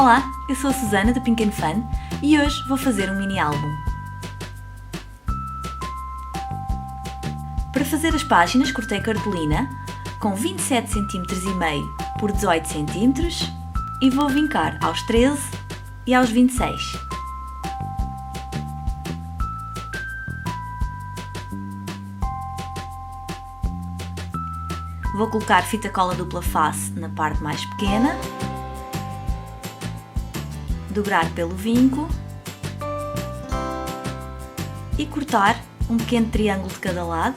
Olá, eu sou a Susana da Pink & Fun e hoje vou fazer um mini álbum. Para fazer as páginas cortei cartolina com 27 cm e meio por 18 cm e vou vincar aos 13 e aos 26. Vou colocar fita cola dupla face na parte mais pequena, dobrar pelo vinco e cortar um pequeno triângulo de cada lado,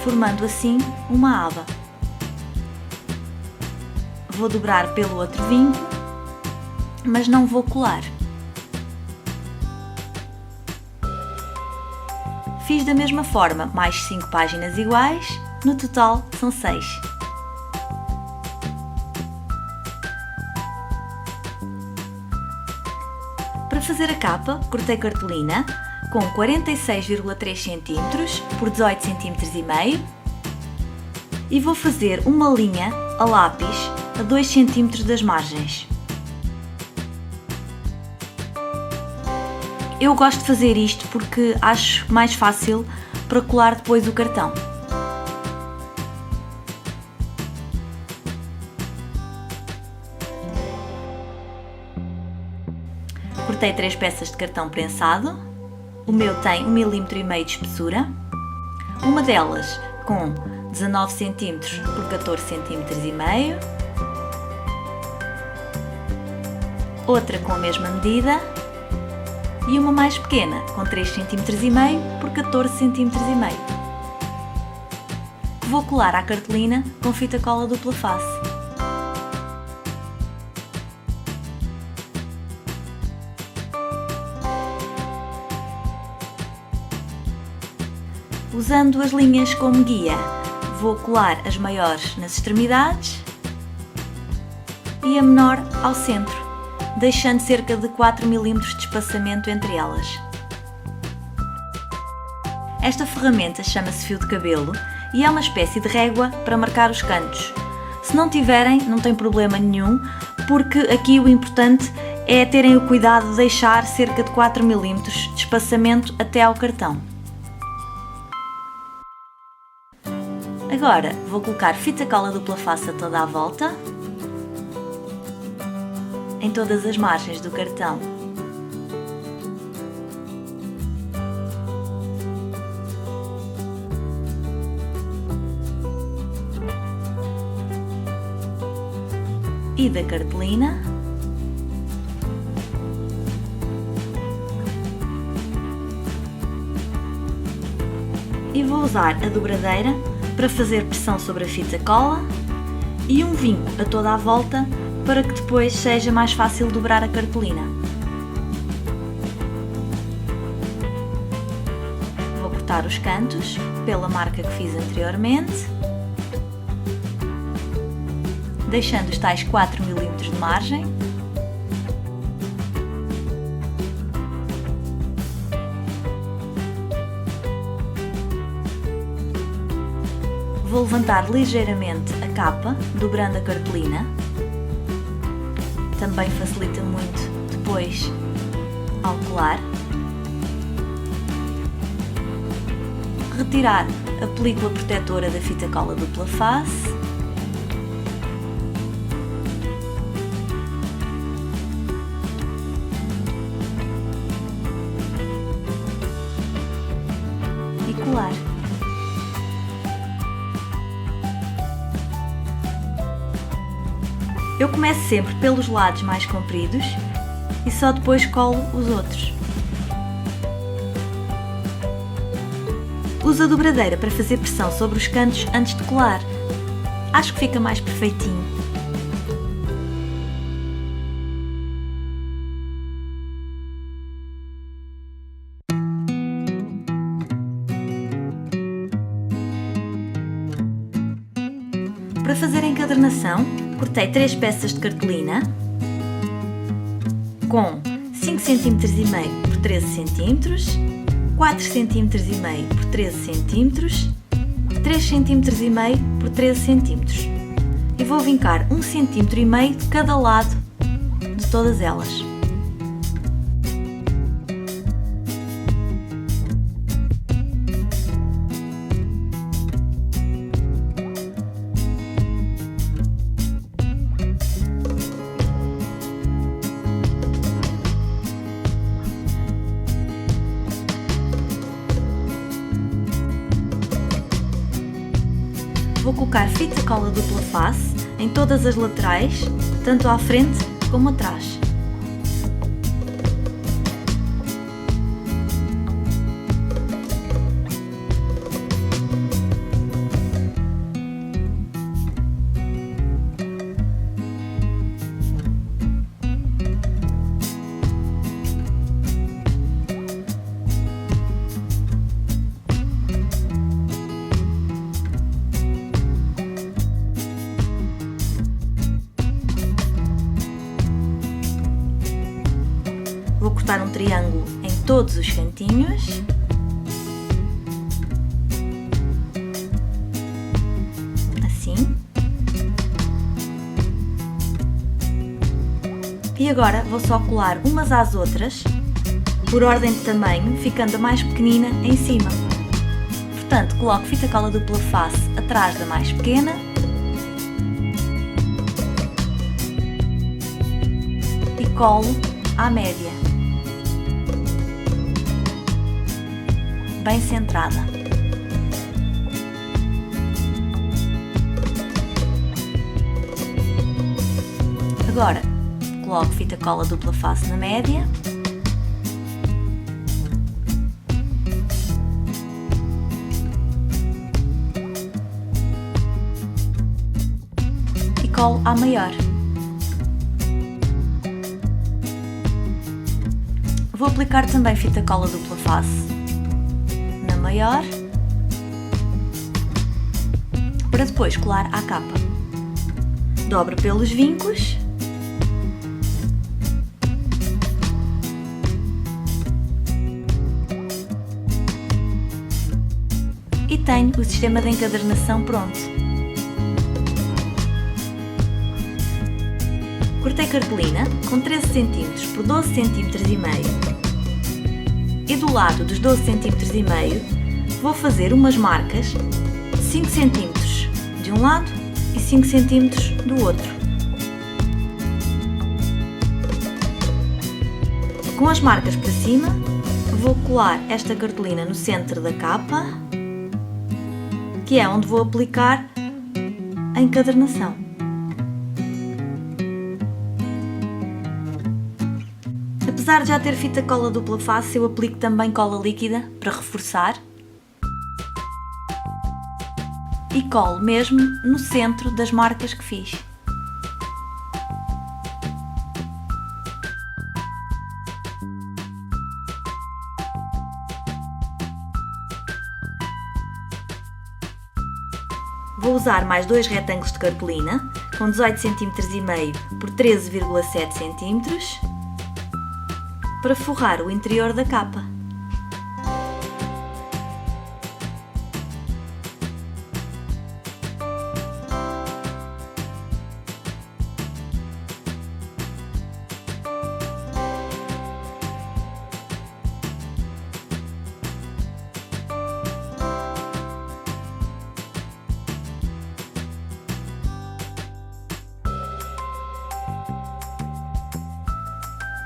formando assim uma aba. Vou dobrar pelo outro vinco, mas não vou colar. Fiz da mesma forma mais 5 páginas iguais, no total são 6. Para fazer a capa, cortei cartolina com 46,3 cm por 18 cm e meio e vou fazer uma linha a lápis a 2 cm das margens. Eu gosto de fazer isto porque acho mais fácil para colar depois o cartão. Cortei 3 peças de cartão prensado, o meu tem 1,5 mm de espessura, uma delas com 19 cm por 14 cm e meio, outra com a mesma medida e uma mais pequena com 3 cm e meio por 14 cm e meio, que vou colar à cartolina com fita cola dupla face. Usando as linhas como guia, vou colar as maiores nas extremidades e a menor ao centro, deixando cerca de 4 mm de espaçamento entre elas. Esta ferramenta chama-se fio de cabelo e é uma espécie de régua para marcar os cantos. Se não tiverem, não tem problema nenhum, porque aqui o importante é terem o cuidado de deixar cerca de 4 mm de espaçamento até ao cartão. Agora vou colocar fita cola dupla face a toda a volta, em todas as margens do cartão. E da cartolina. E vou usar a dobradeira para fazer pressão sobre a fita cola e um vinco a toda a volta para que depois seja mais fácil dobrar a cartolina. Vou cortar os cantos pela marca que fiz anteriormente, deixando os tais 4 mm de margem. Vou levantar ligeiramente a capa, dobrando a cartolina. Também facilita muito depois ao colar. Retirar a película protetora da fita cola dupla face. E colar. Eu começo sempre pelos lados mais compridos e só depois colo os outros. Uso a dobradeira para fazer pressão sobre os cantos antes de colar. Acho que fica mais perfeitinho. Para fazer a encadernação, cortei 3 peças de cartolina com 5 cm e meio por 13 cm, 4 cm e meio por 13 cm, 3 cm e meio por 13 cm. e vou vincar 1,5 cm de cada lado de todas elas. Vou colocar fita cola dupla face em todas as laterais, tanto à frente como atrás. Vou cortar um triângulo em todos os cantinhos. Assim. E agora vou só colar umas às outras, por ordem de tamanho, ficando a mais pequenina em cima. Portanto, coloco fita cola dupla face atrás da mais pequena. E colo à média. Bem centrada. Agora coloco fita cola dupla face na média. E colo à maior. Vou aplicar também fita cola dupla face maior, para depois colar à capa. Dobro pelos vincos e tenho o sistema de encadernação pronto. Cortei cartolina com 13 cm por 12 cm e meio. E do lado dos 12 cm e meio vou fazer umas marcas de 5 cm de um lado e 5 cm do outro. Com as marcas para cima, vou colar esta cartolina no centro da capa, que é onde vou aplicar a encadernação. Apesar de já ter fita cola dupla face, eu aplico também cola líquida para reforçar e colo mesmo no centro das marcas que fiz. Vou usar mais dois retângulos de cartolina com 18 cm e meio por 13,7 cm para forrar o interior da capa.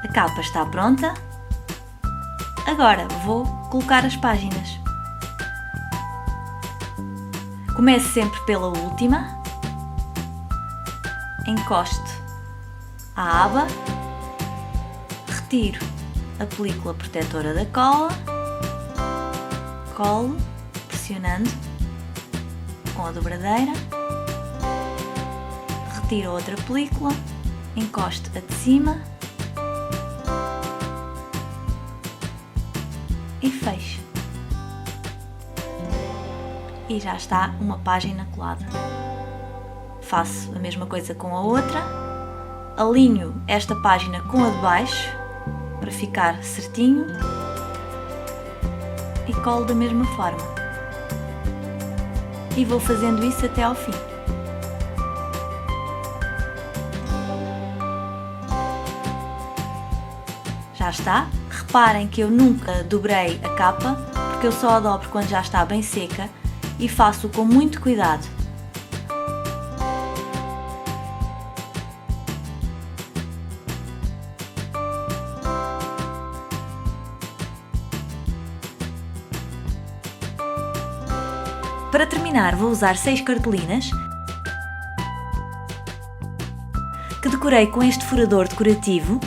A capa está pronta. Agora vou colocar as páginas. Começo sempre pela última. Encosto a aba. Retiro a película protetora da cola. Colo, pressionando com a dobradeira. Retiro a outra película. Encosto a de cima. E fecho. E já está uma página colada. Faço a mesma coisa com a outra. Alinho esta página com a de baixo para ficar certinho e colo da mesma forma. E vou fazendo isso até ao fim. já está. Reparem que eu nunca dobrei a capa, porque eu só a dobro quando já está bem seca e faço com muito cuidado. Para terminar, vou usar 6 cartolinas que decorei com este furador decorativo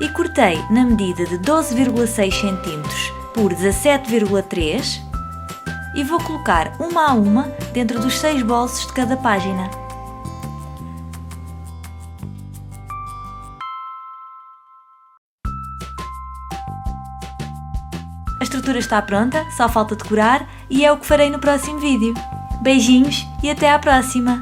e cortei na medida de 12,6 cm por 17,3 e vou colocar uma a uma dentro dos 6 bolsos de cada página. A estrutura está pronta, só falta decorar e é o que farei no próximo vídeo. Beijinhos e até à próxima!